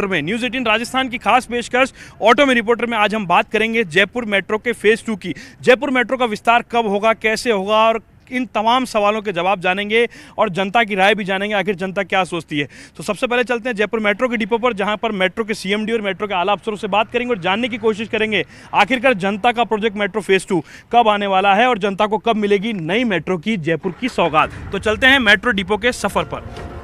में न्यूज़ 18 राजस्थान की खास पेशकश ऑटो में रिपोर्टर में आज हम बात करेंगे जयपुर मेट्रो के फेज़ 2 की। जयपुर मेट्रो का विस्तार कब होगा, कैसे होगा, और इन तमाम सवालों के जवाब जानेंगे और जनता की राय भी जानेंगे, आखिर जनता क्या सोचती है। तो सबसे पहले चलते हैं जयपुर मेट्रो के डिपो पर, जहां पर मेट्रो के सीएमडी और मेट्रो के आला अफसरों से बात करेंगे और जानने की कोशिश करेंगे आखिरकार जनता का प्रोजेक्ट मेट्रो फेज़ 2 कब आने वाला है और जनता को कब मिलेगी नई मेट्रो की जयपुर की सौगात। तो चलते हैं मेट्रो डिपो के सफ़र पर।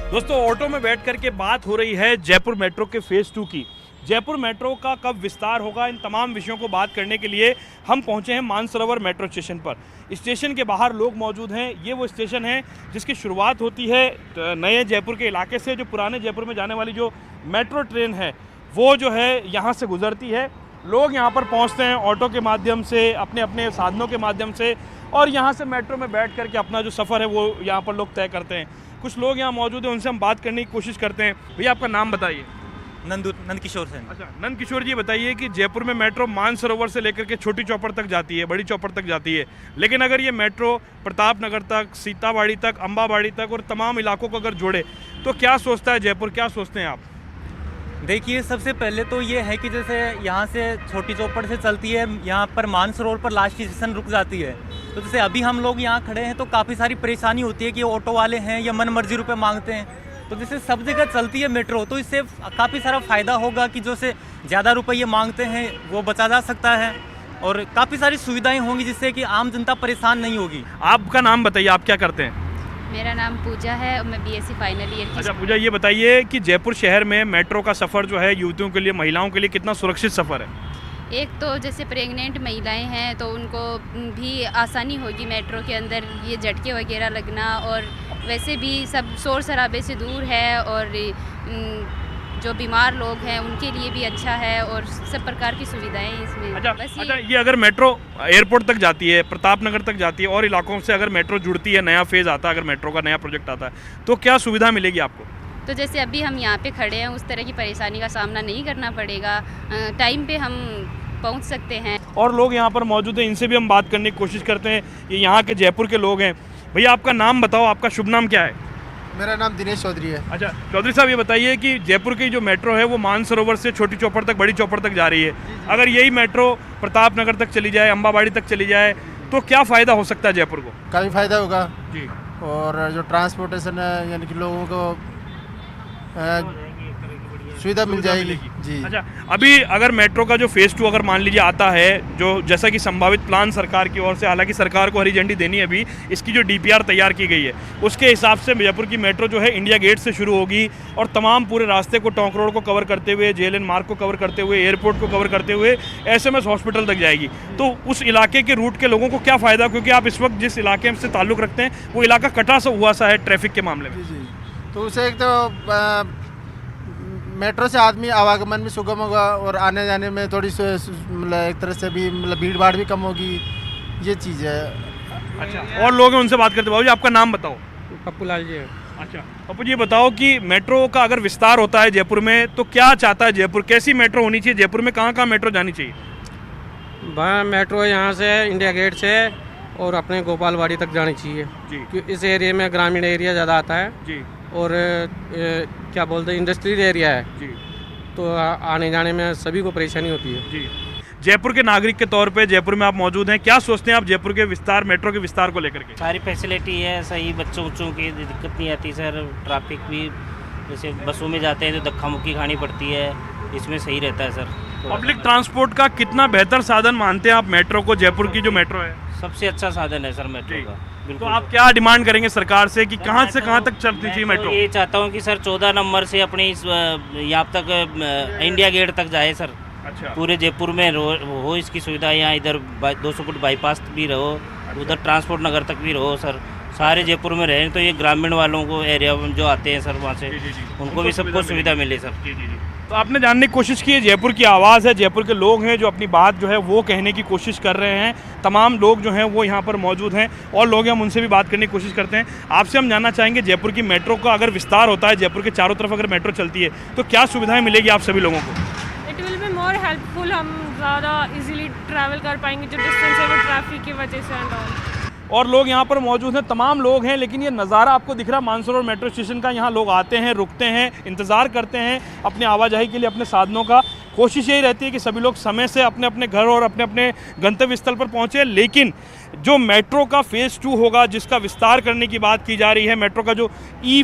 दोस्तों, ऑटो में बैठ करके बात हो रही है जयपुर मेट्रो के फेज़ 2 की। जयपुर मेट्रो का कब विस्तार होगा, इन तमाम विषयों को बात करने के लिए हम पहुंचे हैं मानसरोवर मेट्रो स्टेशन पर। स्टेशन के बाहर लोग मौजूद हैं। ये वो स्टेशन है जिसकी शुरुआत होती है नए जयपुर के इलाके से। जो पुराने जयपुर में जाने वाली जो मेट्रो ट्रेन है वो जो है यहाँ से गुजरती है। लोग यहाँ पर पहुँचते हैं ऑटो के माध्यम से, अपने अपने साधनों के माध्यम से, और यहाँ से मेट्रो में बैठ करके अपना जो सफ़र है वो यहाँ पर लोग तय करते हैं। कुछ लोग यहाँ मौजूद हैं, उनसे हम बात करने की कोशिश करते हैं। भैया, आपका नाम बताइए। नंद किशोर सेन। अच्छा, नंद किशोर जी, बताइए कि जयपुर में मेट्रो मानसरोवर से लेकर के छोटी चौपड़ तक जाती है, बड़ी चौपड़ तक जाती है, लेकिन अगर ये मेट्रो प्रताप नगर तक, सीताबाड़ी तक, अम्बाबाड़ी तक और तमाम इलाकों को अगर जोड़े तो क्या सोचता है जयपुर, क्या सोचते हैं आप? देखिए, सबसे पहले तो ये है कि जैसे यहाँ से छोटी चौपड़ से चलती है, यहाँ पर मानसरोवर पर लास्ट स्टेशन रुक जाती है। तो जैसे अभी हम लोग यहाँ खड़े हैं तो काफ़ी सारी परेशानी होती है कि ऑटो वाले हैं या मन मर्जी रुपये मांगते हैं। तो जैसे सब जगह चलती है मेट्रो, तो इससे काफ़ी सारा फ़ायदा होगा कि जो से ज़्यादा रुपये मांगते हैं वो बचा जा सकता है और काफ़ी सारी सुविधाएँ होंगी जिससे कि आम जनता परेशान नहीं होगी। आपका नाम बताइए, आप क्या करते हैं? मेरा नाम पूजा है और मैं बीएससी फाइनल ईयर की। अच्छा पूजा, ये बताइए कि जयपुर शहर में मेट्रो का सफ़र जो है युवतियों के लिए, महिलाओं के लिए कितना सुरक्षित सफ़र है? एक तो जैसे प्रेग्नेंट महिलाएं हैं तो उनको भी आसानी होगी मेट्रो के अंदर ये झटके वगैरह लगना, और वैसे भी सब शोर शराबे से दूर है, और जो बीमार लोग हैं उनके लिए भी अच्छा है, और सब प्रकार की सुविधाएं इसमें। अच्छा, ये अगर मेट्रो एयरपोर्ट तक जाती है, प्रताप नगर तक जाती है और इलाकों से अगर मेट्रो जुड़ती है, नया फेज़ आता है, अगर मेट्रो का नया प्रोजेक्ट आता है, तो क्या सुविधा मिलेगी आपको? तो जैसे अभी हम यहाँ पे खड़े हैं, उस तरह की परेशानी का सामना नहीं करना पड़ेगा, टाइम पे हम पहुँच सकते हैं। और लोग यहाँ पर मौजूद हैं, इनसे भी हम बात करने की कोशिश करते हैं। ये यहाँ के जयपुर के लोग हैं। भैया, आपका नाम बताओ, आपका शुभ नाम क्या है? मेरा नाम दिनेश चौधरी है। अच्छा चौधरी साहब, ये बताइए कि जयपुर की जो मेट्रो है वो मानसरोवर से छोटी चौपड़ तक, बड़ी चौपड़ तक जा रही है। अगर यही मेट्रो प्रताप नगर तक चली जाए, अम्बाबाड़ी तक चली जाए, तो क्या फ़ायदा हो सकता है जयपुर को? काफ़ी फ़ायदा होगा जी। और जो ट्रांसपोर्टेशन है, यानी कि लोगों को सुविधा मिल जाएगी जी। अच्छा, अभी अगर मेट्रो का जो फेज़ 2 अगर मान लीजिए आता है, जो जैसा कि संभावित प्लान सरकार की ओर से, हालांकि सरकार को हरी झंडी देनी है अभी, इसकी जो डीपीआर तैयार की गई है उसके हिसाब से जयपुर की मेट्रो जो है इंडिया गेट से शुरू होगी और तमाम पूरे रास्ते को, टोंक रोड को कवर करते हुए, जेएलएन मार्ग को कवर करते हुए, एयरपोर्ट को कवर करते हुए एसएमएस हॉस्पिटल तक जाएगी। तो उस इलाके के रूट के लोगों को क्या फ़ायदा, क्योंकि आप इस वक्त जिस इलाके से ताल्लुक़ रखते हैं वो इलाका कटा सा हुआ सा है ट्रैफिक के मामले में। जी, तो उसे एक तो मेट्रो से आदमी आवागमन भी सुगम होगा और आने जाने में थोड़ी मतलब एक तरह से भी मतलब भीड़ भाड़ भी कम होगी, ये चीज़ है। अच्छा, और लोग हैं, उनसे बात करते। बाबू जी, आपका नाम बताओ। पप्पू लाल जी। अच्छा पप्पू जी, बताओ कि मेट्रो का अगर विस्तार होता है जयपुर में तो क्या चाहता है जयपुर, कैसी मेट्रो होनी चाहिए जयपुर में, कहाँ कहाँ मेट्रो जानी चाहिए? मेट्रो यहाँ से इंडिया गेट से और अपने गोपालवाड़ी तक जानी चाहिए जी, क्योंकि इस एरिया में ग्रामीण एरिया ज़्यादा आता है जी, और क्या बोलते हैं इंडस्ट्रियल एरिया है जी, तो आने जाने में सभी को परेशानी होती है जी। जयपुर के नागरिक के तौर पे जयपुर में आप मौजूद हैं, क्या सोचते हैं आप जयपुर के विस्तार, मेट्रो के विस्तार को लेकर के? सारी फैसिलिटी है सही, बच्चों की दिक्कत नहीं आती सर। ट्रैफिक भी जैसे बसों में जाते हैं तो धक्का मुक्की खानी पड़ती है, इसमें सही रहता है सर। पब्लिक ट्रांसपोर्ट का कितना बेहतर साधन मानते हैं आप मेट्रो को, जयपुर की जो मेट्रो है? सबसे अच्छा साधन है सर मेट्रो का। तो आप क्या डिमांड करेंगे सरकार से कि कहाँ से कहाँ तक चलनी चाहिए मेट्रो? ये चाहता हूँ कि सर 14 नंबर से अपनी यहाँ तक इंडिया गेट तक जाए सर। अच्छा। पूरे जयपुर में हो इसकी सुविधा। यहाँ इधर 200 फुट बाईपास भी रहो, उधर ट्रांसपोर्ट नगर तक भी रहो सर। सारे जयपुर में रहें तो ये ग्रामीण वालों को एरिया जो आते हैं सर वहाँ से उनको भी सबको सुविधा मिले सर। तो आपने जानने की कोशिश की है, जयपुर की आवाज़ है, जयपुर के लोग हैं जो अपनी बात जो है वो कहने की कोशिश कर रहे हैं। तमाम लोग जो हैं वो यहाँ पर मौजूद हैं और लोग हम उनसे भी बात करने की कोशिश करते हैं। आपसे हम जानना चाहेंगे जयपुर की मेट्रो का अगर विस्तार होता है, जयपुर के चारों तरफ अगर मेट्रो चलती है तो क्या सुविधाएँ मिलेगी आप सभी लोगों को? It will be more helpful, हम ज़्यादा इजीली ट्रैवल कर पाएंगे जो डिस्टेंस है वो ट्रैफिक की वजह से एंड ऑल। और लोग यहाँ पर मौजूद हैं, तमाम लोग हैं, लेकिन ये नज़ारा आपको दिख रहा है मानसरोवर मेट्रो स्टेशन का। यहाँ लोग आते हैं, रुकते हैं, इंतज़ार करते हैं अपनी आवाजाही के लिए, अपने साधनों का। कोशिश यही रहती है कि सभी लोग समय से अपने अपने घर और अपने अपने गंतव्य स्थल पर पहुँचे। लेकिन जो मेट्रो का फ़ेज़ 2 होगा, जिसका विस्तार करने की बात की जा रही है, मेट्रो का जो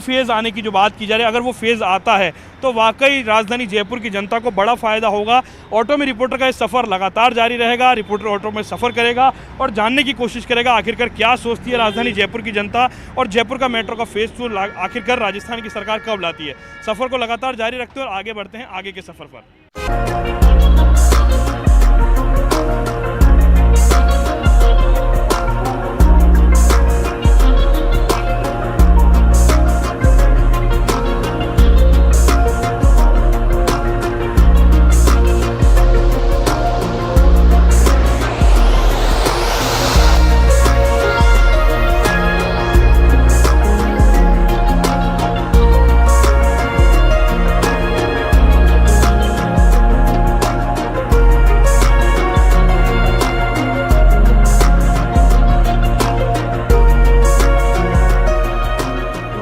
फेज़ आने की जो बात की जा रही है, अगर वो फेज़ आता है तो वाकई राजधानी जयपुर की जनता को बड़ा फ़ायदा होगा। ऑटो में रिपोर्टर का ये सफ़र लगातार जारी रहेगा। रिपोर्टर ऑटो में सफ़र करेगा और जानने की कोशिश करेगा आखिरकार क्या सोचती है राजधानी जयपुर की जनता और जयपुर का मेट्रो का फ़ेज़ 2 आखिरकार राजस्थान की सरकार कब लाती है। सफ़र को लगातार जारी रखते हैं और आगे बढ़ते हैं आगे के सफ़र पर।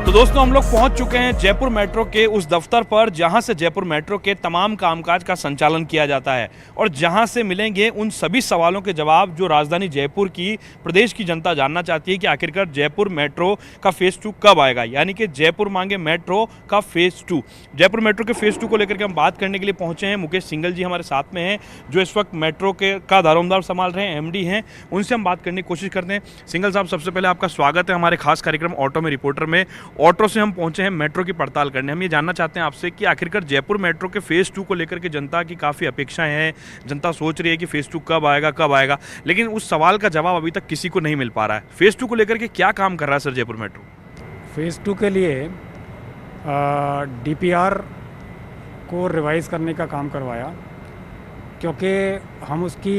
तो दोस्तों हम लोग पहुंच चुके हैं जयपुर मेट्रो के उस दफ्तर पर जहां से जयपुर मेट्रो के तमाम कामकाज का संचालन किया जाता है और जहां से मिलेंगे उन सभी सवालों के जवाब जो राजधानी जयपुर की, प्रदेश की जनता जानना चाहती है कि आखिरकार जयपुर मेट्रो का फ़ेज़ 2 कब आएगा। यानी कि जयपुर मांगे मेट्रो का फ़ेज़ 2। जयपुर मेट्रो के फ़ेज़ 2 को लेकर के हम बात करने के लिए पहुँचे हैं। मुकेश सिंघल जी हमारे साथ में हैं जो इस वक्त मेट्रो का दारोमदार संभाल रहे हैं, MD हैं। उनसे हम बात करने की कोशिश करते हैं। सिंघल साहब, सबसे पहले आपका स्वागत है हमारे खास कार्यक्रम ऑटो में रिपोर्टर में। ऑटो से हम पहुंचे हैं मेट्रो की पड़ताल करने। हम ये जानना चाहते हैं आपसे कि आखिरकार जयपुर मेट्रो के फ़ेज़ 2 को लेकर के जनता की काफ़ी अपेक्षाएं हैं। जनता सोच रही है कि फ़ेज़ 2 कब आएगा, लेकिन उस सवाल का जवाब अभी तक किसी को नहीं मिल पा रहा है। फ़ेज़ 2 को लेकर के क्या काम कर रहा है सर जयपुर मेट्रो? फ़ेज़ 2 के लिए DPR को रिवाइज़ करने का काम करवाया क्योंकि हम उसकी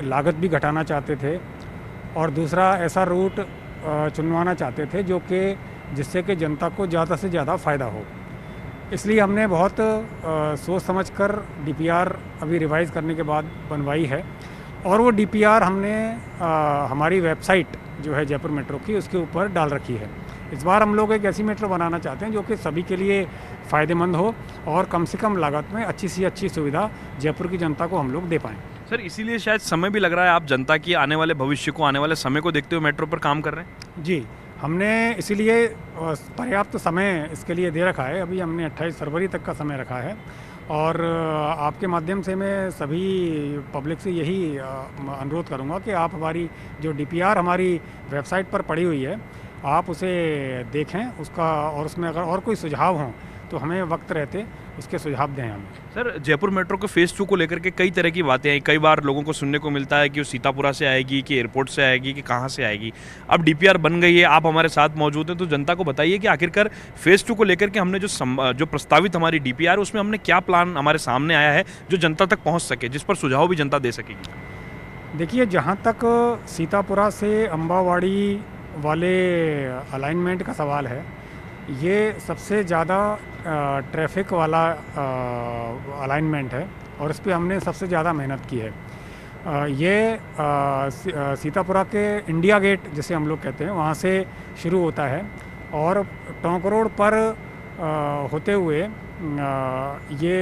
लागत भी घटाना चाहते थे और दूसरा ऐसा रूट चुनवाना चाहते थे जो कि जिससे कि जनता को ज़्यादा से ज़्यादा फ़ायदा हो। इसलिए हमने बहुत सोच समझकर DPR अभी रिवाइज़ करने के बाद बनवाई है और वो DPR हमने हमारी वेबसाइट जो है जयपुर मेट्रो की उसके ऊपर डाल रखी है। इस बार हम लोग एक ऐसी मेट्रो बनाना चाहते हैं जो कि सभी के लिए फ़ायदेमंद हो और कम से कम लागत में अच्छी से अच्छी सुविधा जयपुर की जनता को हम लोग दे पाएँ। सर इसीलिए शायद समय भी लग रहा है, आप जनता की आने वाले भविष्य को, आने वाले समय को देखते हुए मेट्रो पर काम कर रहे हैं? जी, हमने इसीलिए पर्याप्त समय इसके लिए दे रखा है। अभी हमने 28 फरवरी तक का समय रखा है और आपके माध्यम से मैं सभी पब्लिक से यही अनुरोध करूंगा कि आप हमारी जो DPR हमारी वेबसाइट पर पड़ी हुई है आप उसे देखें उसका, और उसमें अगर और कोई सुझाव हों तो हमें वक्त रहते उसके सुझाव दें हमें। सर जयपुर मेट्रो के फ़ेज़ 2 को लेकर के कई तरह की बातें हैं। कई बार लोगों को सुनने को मिलता है कि वो सीतापुरा से आएगी, कि एयरपोर्ट से आएगी, कि कहाँ से आएगी। अब DPR बन गई है, आप हमारे साथ मौजूद हैं, तो जनता को बताइए कि आखिरकार फ़ेज़ 2 को लेकर के हमने जो प्रस्तावित हमारी DPR उसमें हमने क्या प्लान हमारे सामने आया है जो जनता तक पहुँच सके, जिस पर सुझाव भी जनता दे सकेगी। देखिए, जहाँ तक सीतापुरा से अम्बावाड़ी वाले अलाइनमेंट का सवाल है, ये सबसे ज़्यादा ट्रैफिक वाला अलाइनमेंट है और इस पे हमने सबसे ज़्यादा मेहनत की है। ये सीतापुरा के इंडिया गेट जिसे हम लोग कहते हैं वहाँ से शुरू होता है और टोंक रोड पर होते हुए ये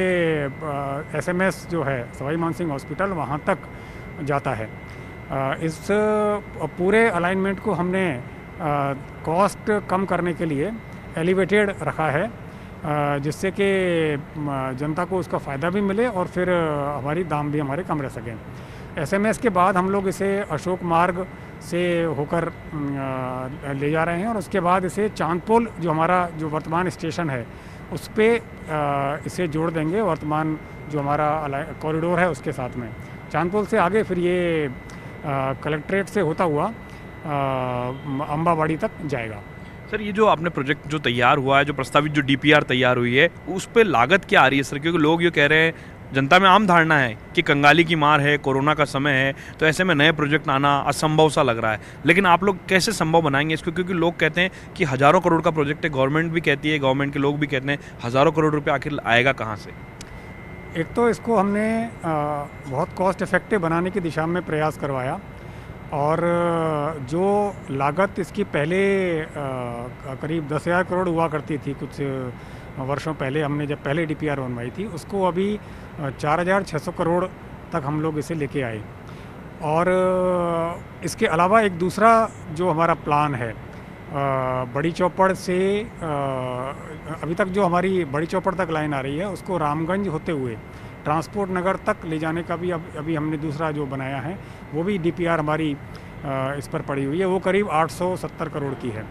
SMS जो है सवाई मानसिंह हॉस्पिटल वहाँ तक जाता है। इस पूरे अलाइनमेंट को हमने कॉस्ट कम करने के लिए एलिवेटेड रखा है जिससे कि जनता को उसका फ़ायदा भी मिले और फिर हमारी दाम भी हमारे कम रह सकें। SMS के बाद हम लोग इसे अशोक मार्ग से होकर ले जा रहे हैं और उसके बाद इसे चांदपोल जो हमारा जो वर्तमान स्टेशन है उस पे इसे जोड़ देंगे, वर्तमान जो हमारा कॉरिडोर है उसके साथ में। चांदपोल से आगे फिर ये कलेक्ट्रेट से होता हुआ अम्बावाड़ी तक जाएगा। सर ये जो आपने प्रोजेक्ट जो तैयार हुआ है, जो प्रस्तावित जो DPR तैयार हुई है, उस पे लागत क्या आ रही है सर? क्योंकि लोग ये कह रहे हैं, जनता में आम धारणा है कि कंगाली की मार है, कोरोना का समय है, तो ऐसे में नए प्रोजेक्ट आना असंभव सा लग रहा है। लेकिन आप लोग कैसे संभव बनाएंगे इसको? क्योंकि लोग कहते हैं कि हज़ारों करोड़ का प्रोजेक्ट है, गवर्नमेंट भी कहती है, गवर्नमेंट के लोग भी कहते हैं हज़ारों करोड़ रुपये आखिर आएगा कहाँ से? एक तो इसको हमने बहुत कॉस्ट इफ़ेक्टिव बनाने की दिशा में प्रयास करवाया और जो लागत इसकी पहले करीब 10,000 करोड़ हुआ करती थी कुछ वर्षों पहले, हमने जब पहले DPR बनवाई थी, उसको अभी 4,600 करोड़ तक हम लोग इसे लेके आए। और इसके अलावा एक दूसरा जो हमारा प्लान है, बड़ी चौपड़ से अभी तक जो हमारी बड़ी चौपड़ तक लाइन आ रही है उसको रामगंज होते हुए ट्रांसपोर्ट नगर तक ले जाने का भी अभी हमने दूसरा जो बनाया है, वो भी DPR हमारी इस पर पड़ी हुई है, वो करीब 870 करोड़ की है।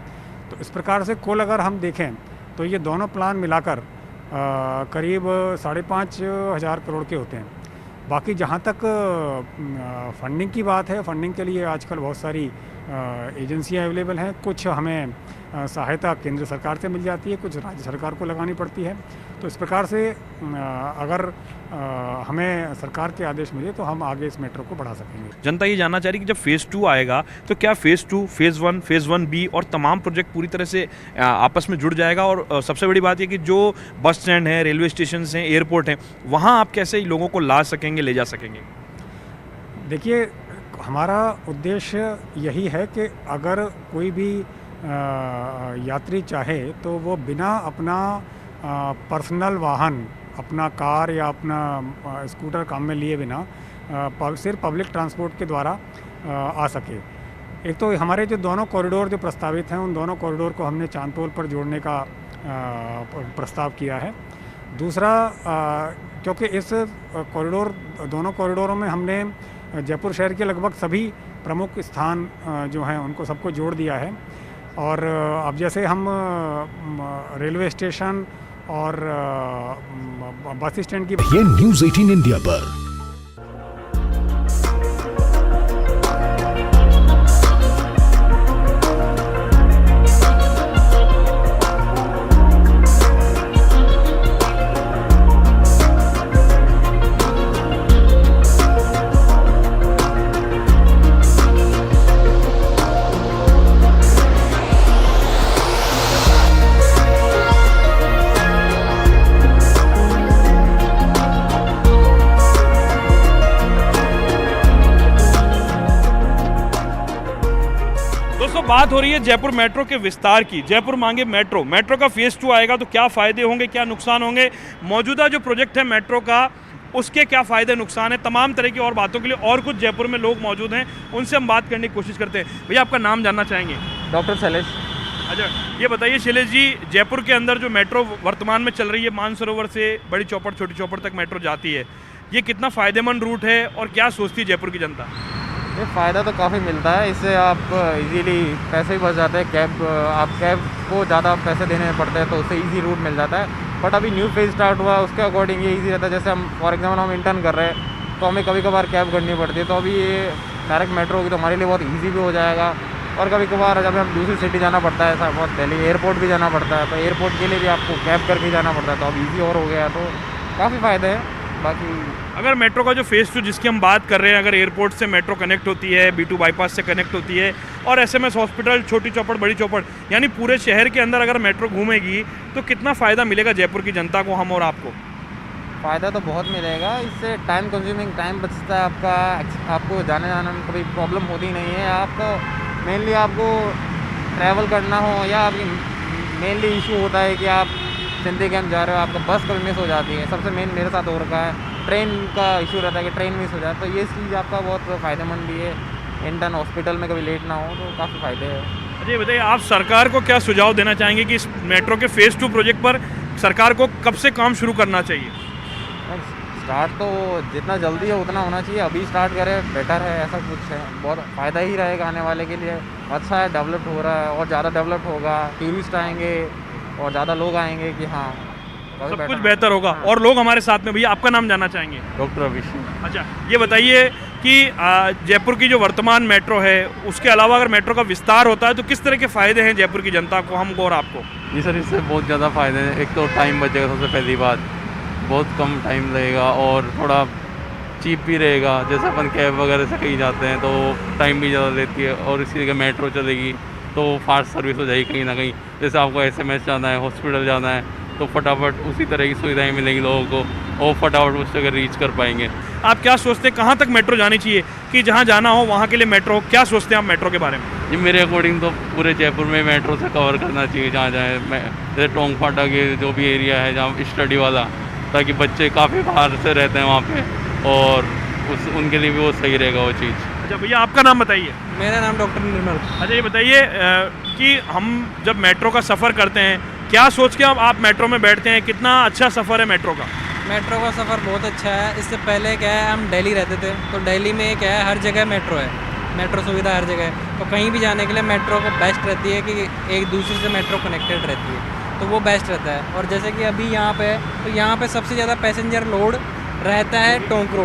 तो इस प्रकार से कुल अगर हम देखें तो ये दोनों प्लान मिलाकर करीब 5,500 करोड़ के होते हैं। बाकी जहाँ तक फंडिंग की बात है, फंडिंग के लिए आजकल बहुत सारी एजेंसियाँ अवेलेबल हैं। कुछ हमें सहायता केंद्र सरकार से मिल जाती है, कुछ राज्य सरकार को लगानी पड़ती है। तो इस प्रकार से अगर हमें सरकार के आदेश मिले तो हम आगे इस मेट्रो को बढ़ा सकेंगे। जनता ये जानना चाह रही है कि जब फेज़ 2 आएगा तो क्या फेज़ 2, फेज़ 1, फेज़ 1B और तमाम प्रोजेक्ट पूरी तरह से आपस में जुड़ जाएगा? और सबसे बड़ी बात ये कि जो बस स्टैंड है, रेलवे स्टेशन हैं, एयरपोर्ट हैं, वहाँ आप कैसे लोगों को ला सकेंगे, ले जा सकेंगे? देखिए, हमारा उद्देश्य यही है कि अगर कोई भी यात्री चाहे तो वो बिना अपना पर्सनल वाहन, अपना कार या अपना स्कूटर काम में लिए बिना सिर्फ पब्लिक ट्रांसपोर्ट के द्वारा आ सके। एक तो हमारे जो दोनों कॉरिडोर जो प्रस्तावित हैं, उन दोनों कॉरिडोर को हमने चांदपोल पर जोड़ने का प्रस्ताव किया है। दूसरा, क्योंकि इस दोनों कॉरिडोरों में हमने जयपुर शहर के लगभग सभी प्रमुख स्थान जो हैं उनको सबको जोड़ दिया है। और अब जैसे हम रेलवे स्टेशन और बस स्टैंड की ये न्यूज़ 18 इंडिया पर बात हो रही है जयपुर मेट्रो के विस्तार की। जयपुर मांगे मेट्रो, मेट्रो का फेज़ 2 आएगा तो क्या फ़ायदे होंगे, क्या नुकसान होंगे, मौजूदा जो प्रोजेक्ट है मेट्रो का उसके क्या फ़ायदे नुकसान है, तमाम तरह की और बातों के लिए और कुछ जयपुर में लोग मौजूद हैं, उनसे हम बात करने की कोशिश करते हैं। भैया आपका नाम जानना चाहेंगे? डॉक्टर शैलेश। अच्छा, ये बताइए शैलेश जी, जयपुर के अंदर जो मेट्रो वर्तमान में चल रही है, मानसरोवर से बड़ी चौपड़, छोटी चौपड़ तक मेट्रो जाती है, ये कितना फ़ायदेमंद रूट है और क्या सोचती है जयपुर की जनता? ये फ़ायदा तो काफ़ी मिलता है, इससे आप इजीली पैसे भी बच जाते हैं। आप कैब को ज़्यादा पैसे देने पड़ते हैं तो उससे इजी रूट मिल जाता है। बट अभी न्यू फेज स्टार्ट हुआ, उसके अकॉर्डिंग ये इजी रहता है। जैसे हम फॉर एग्जाम्पल हम इंटर्न कर रहे हैं तो हमें कभी कभार कैब करनी पड़ती है, तो अभी ये डायरेक्ट मेट्रो होगी तो हमारे लिए बहुत ईजी भी हो जाएगा। और कभी कभार जब हम दूसरी सिटी जाना पड़ता है, बहुत पहले एयरपोर्ट भी जाना पड़ता है, तो एयरपोर्ट के लिए भी आपको कैब करके जाना पड़ता है, तो अब ईजी और हो गया है, तो काफ़ी फ़ायदे हैं। बाकी अगर मेट्रो का जो फेज़ 2 जिसकी हम बात कर रहे हैं, अगर एयरपोर्ट से मेट्रो कनेक्ट होती है, B2 बाईपास से कनेक्ट होती है और SMS हॉस्पिटल, छोटी चौपड़, बड़ी चौपड़, यानी पूरे शहर के अंदर अगर मेट्रो घूमेगी तो कितना फ़ायदा मिलेगा जयपुर की जनता को, हम और आपको? फ़ायदा तो बहुत मिलेगा, इससे टाइम कंज्यूमिंग टाइम बचता है आपका, आपको जाने जाने में कभी प्रॉब्लम होती नहीं है। आपको मेनली आपको ट्रैवल करना हो या आपकी मेनली इशू होता है कि आप सिंधी कैंप जा रहे हो, आपका बस कभी मिस हो जाती है। सबसे मेन मेरे साथ हो रखा है, ट्रेन का इशू रहता है कि ट्रेन मिस हो जाए, तो ये चीज़ आपका बहुत फ़ायदेमंद भी है। इंटर्न हॉस्पिटल में कभी लेट ना हो, तो काफ़ी फ़ायदे हैं। अच्छा, बताइए आप सरकार को क्या सुझाव देना चाहेंगे कि इस मेट्रो के फेज़ 2 प्रोजेक्ट पर सरकार को कब से काम शुरू करना चाहिए? स्टार्ट तो जितना जल्दी है उतना होना चाहिए, अभी स्टार्ट करें बेटर है, ऐसा कुछ है, बहुत फ़ायदा ही रहेगा आने वाले के लिए। अच्छा है, डेवलप हो रहा है और ज़्यादा डेवलप होगा, टूरिस्ट आएंगे और ज़्यादा लोग आएंगे कि हाँ सब कुछ बेहतर होगा। और लोग हमारे साथ में, भैया आपका नाम जानना चाहेंगे? डॉक्टर अभिषेक। अच्छा, ये बताइए कि जयपुर की जो वर्तमान मेट्रो है उसके अलावा अगर मेट्रो का विस्तार होता है तो किस तरह के फ़ायदे हैं जयपुर की जनता को, हमको और आपको? जी सर, इससे बहुत ज़्यादा फ़ायदे हैं। एक तो टाइम बचेगा, सबसे पहली बात, बहुत कम टाइम लगेगा और थोड़ा चीप भी रहेगा। जैसे अपन कैब वगैरह से कहीं जाते हैं तो टाइम भी ज़्यादा लेती है, और इसी जगह मेट्रो चलेगी तो फास्ट सर्विस हो जाएगी कहीं ना कहीं। जैसे आपको SMS जाना है, हॉस्पिटल जाना है, तो फटाफट उसी तरह की सुविधाएं मिलेंगी लोगों को और फटाफट उस जगह रीच कर पाएंगे। आप क्या सोचते हैं कहाँ तक मेट्रो जानी चाहिए कि जहाँ जाना हो वहाँ के लिए मेट्रो, क्या सोचते हैं आप मेट्रो के बारे में? जी मेरे अकॉर्डिंग तो पूरे जयपुर में मेट्रो से कवर करना चाहिए जहाँ जाए। जैसे टोंग फाटा के जो भी एरिया है जहाँ स्टडी वाला, ताकि बच्चे काफ़ी बाहर से रहते हैं वहाँ पे, और उनके लिए भी वो सही रहेगा वो चीज़। अच्छा भैया, आपका नाम बताइए? मेरा नाम डॉक्टर निर्मल। अच्छा, ये बताइए कि हम जब मेट्रो का सफ़र करते हैं क्या सोच के आप मेट्रो में बैठते हैं? कितना अच्छा सफ़र है मेट्रो का? मेट्रो का सफ़र बहुत अच्छा है। इससे पहले क्या है, हम दिल्ली रहते थे तो दिल्ली में क्या है, हर जगह मेट्रो है, मेट्रो सुविधा हर जगह है, तो कहीं भी जाने के लिए मेट्रो को बेस्ट रहती है कि एक दूसरे से मेट्रो कनेक्टेड रहती है, तो वो बेस्ट रहता है। और जैसे कि अभी यहाँ पे तो यहाँ पे सबसे ज़्यादा पैसेंजर लोड रहता है टोंक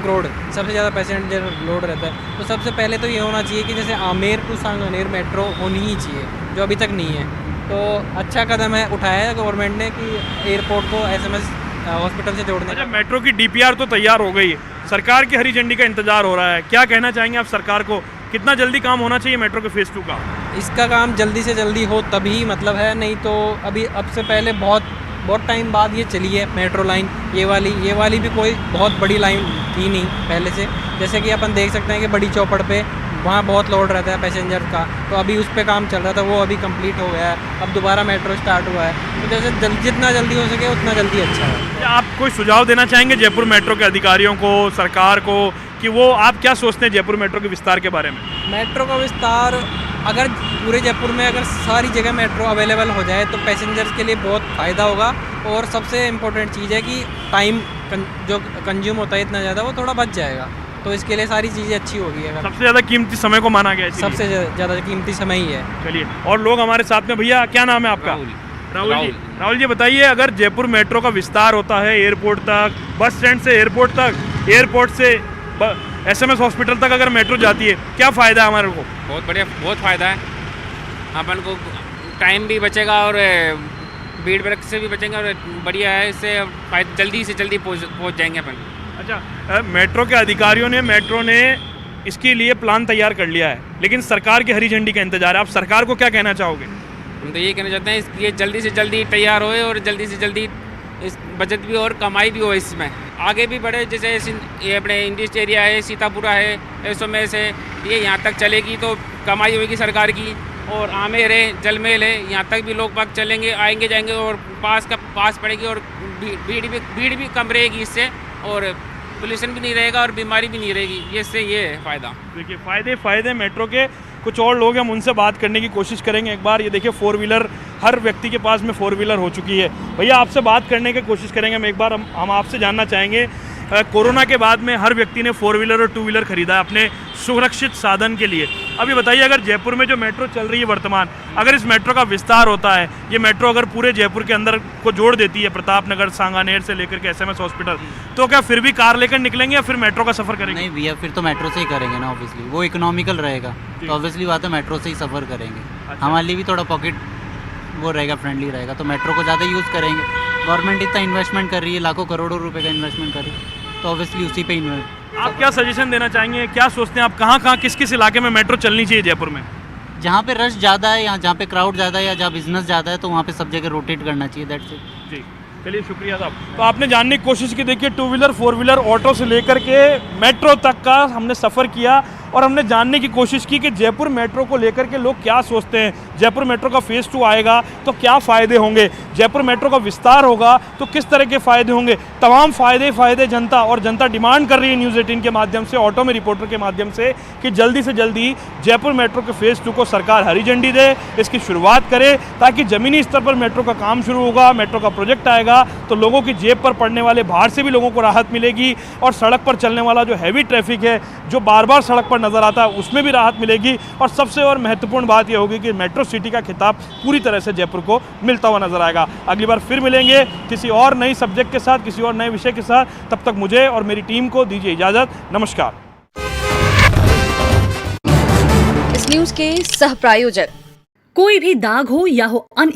रोड सबसे ज़्यादा पैसेंजर लोड रहता है। तो सबसे पहले तो ये होना चाहिए कि जैसे आमेर टू सांगानेर मेट्रो होनी ही चाहिए, जो अभी तक नहीं है। तो अच्छा कदम है उठाया है गवर्नमेंट ने कि एयरपोर्ट को SMS हॉस्पिटल से जोड़ने का। मेट्रो की DPR तो तैयार हो गई है, सरकार की हरी झंडी का इंतजार हो रहा है, क्या कहना चाहेंगे आप सरकार को? कितना जल्दी काम होना चाहिए मेट्रो के फेज़ 2 का? इसका काम जल्दी से जल्दी हो तभी मतलब है, नहीं तो अभी अब से पहले बहुत टाइम बाद ये चली है मेट्रो लाइन, ये वाली भी कोई बहुत बड़ी लाइन थी नहीं पहले से। जैसे कि अपन देख सकते हैं कि बड़ी चौपड़ पे वहाँ बहुत लोड रहता है पैसेंजर का, तो अभी उस पर काम चल रहा था, वो अभी कंप्लीट हो गया है, अब दोबारा मेट्रो स्टार्ट हुआ है। तो जैसे जितना जल्दी हो सके उतना जल्दी अच्छा है। क्या आप कोई सुझाव देना चाहेंगे जयपुर मेट्रो के अधिकारियों को, सरकार को, कि वो आप क्या सोचते हैं जयपुर मेट्रो के विस्तार के बारे में? मेट्रो का विस्तार अगर पूरे जयपुर में अगर सारी जगह मेट्रो अवेलेबल हो जाए तो पैसेंजर्स के लिए बहुत फ़ायदा होगा। और सबसे इम्पोर्टेंट चीज़ है कि टाइम जो कंज्यूम होता है इतना ज़्यादा, वो थोड़ा बच जाएगा, तो इसके लिए सारी चीज़ें अच्छी होगी। अगर सबसे ज़्यादा कीमती समय को माना गया है, सबसे ज़्यादा कीमती समय ही है। चलिए, और लोग हमारे साथ में, भैया क्या नाम है आपका? राहुल जी बताइए, अगर जयपुर मेट्रो का विस्तार होता है एयरपोर्ट तक, बस स्टैंड से एयरपोर्ट तक, एयरपोर्ट से SMS हॉस्पिटल तक अगर मेट्रो जाती है, क्या फ़ायदा है हमारे को? बहुत बढ़िया, बहुत फ़ायदा है। अपन को टाइम भी बचेगा और भीड़ भड़क से भी बचेंगे, और बढ़िया है, इससे जल्दी से जल्दी पहुँच जाएंगे अपन। अच्छा, मेट्रो के अधिकारियों ने, मेट्रो ने इसके लिए प्लान तैयार कर लिया है, लेकिन सरकार की हरी झंडी का इंतजार है। आप सरकार को क्या कहना चाहोगे? हम तो ये कहना चाहते हैं ये जल्दी से जल्दी तैयार होए और जल्दी से जल्दी इस बचत भी और कमाई भी हो, इसमें आगे भी बढ़े। जैसे ये अपने इंडस्ट्री एरिया है, सीतापुरा है, SMS है, ये यहाँ तक चलेगी तो कमाई होगी सरकार की। और आमेर है, जलमेल है, यहाँ तक भी लोग बाग चलेंगे, आएंगे जाएंगे, और पास पड़ेगी, और भीड़ भी कम रहेगी इससे, और पोल्यूशन भी नहीं रहेगा और बीमारी भी नहीं रहेगी। इससे ये है फ़ायदा। देखिए, फ़ायदे मेट्रो के। कुछ और लोग हम उनसे बात करने की कोशिश करेंगे। एक बार ये देखिए, 4 व्हीलर, हर व्यक्ति के पास में 4 व्हीलर हो चुकी है। भैया आपसे बात करने की कोशिश करेंगे हम। एक बार हम आपसे जानना चाहेंगे, कोरोना के बाद में हर व्यक्ति ने 4 व्हीलर और 2 व्हीलर खरीदा है अपने सुरक्षित साधन के लिए। अभी बताइए, अगर जयपुर में जो मेट्रो चल रही है वर्तमान, अगर इस मेट्रो का विस्तार होता है, ये मेट्रो अगर पूरे जयपुर के अंदर को जोड़ देती है, प्रताप नगर, सांगानेर से लेकर के SMS हॉस्पिटल, तो क्या फिर भी कार लेकर निकलेंगे या फिर मेट्रो का सफ़र करेंगे? नहीं भैया, फिर तो मेट्रो से ही करेंगे ना, ऑब्वियसली वो इकोनॉमिकल रहेगा, तो ऑब्वियसली बात है मेट्रो से ही सफ़र करेंगे। अच्छा। हमारे लिए भी थोड़ा पॉकेट वो रहेगा, फ्रेंडली रहेगा, तो मेट्रो को ज़्यादा यूज़ करेंगे। गवर्नमेंट इतना इन्वेस्टमेंट कर रही है, लाखों करोड़ों रुपए का इन्वेस्टमेंट कर रही है, तो ऑब्वियसली उसी पे इन्वेस्ट। आप क्या सजेशन देना चाहेंगे, क्या सोचते हैं आप, कहाँ किस इलाके में मेट्रो चलनी चाहिए जयपुर में? जहाँ पे रश ज़्यादा है या जहाँ पे क्राउड ज़्यादा है या जहाँ बिजनेस ज़्यादा है, तो वहाँ पे सब जगह रोटेट करना चाहिए। That's it. जी, चलिए, शुक्रिया साहब। तो आपने जानने की कोशिश की। देखिए, 2 व्हीलर, 4 व्हीलर, ऑटो से लेकर के मेट्रो तक का हमने सफ़र किया। और हमने जानने की कोशिश की कि जयपुर मेट्रो को लेकर के लोग क्या सोचते हैं। जयपुर मेट्रो का फेज़ 2 आएगा तो क्या फ़ायदे होंगे, जयपुर मेट्रो का विस्तार होगा तो किस तरह के फ़ायदे होंगे। तमाम फ़ायदे जनता, और जनता डिमांड कर रही है न्यूज़ 18 के माध्यम से, ऑटो में रिपोर्टर के माध्यम से, कि जल्दी से जल्दी जयपुर मेट्रो के फेज़ 2 को सरकार हरी झंडी दे, इसकी शुरुआत करे, ताकि ज़मीनी स्तर पर मेट्रो का काम शुरू होगा, मेट्रो का प्रोजेक्ट आएगा तो लोगों की जेब पर पड़ने वाले भार से भी लोगों को राहत मिलेगी, और सड़क पर चलने वाला जो हैवी ट्रैफिक है जो बार बार सड़क पर नज़र आता है उसमें भी राहत मिलेगी। और सबसे और महत्वपूर्ण बात यह होगी कि मेट्रो सिटी का खिताब पूरी तरह से जयपुर को मिलता हुआ नजर आएगा। अगली बार फिर मिलेंगे किसी और नई सब्जेक्ट के साथ, किसी और नए विषय के साथ। तब तक मुझे और मेरी टीम को दीजिए इजाज़त। नमस्कार। इस न्यूज़ के सह प्रायोजक कोई भी दाग हो या हो अनइवन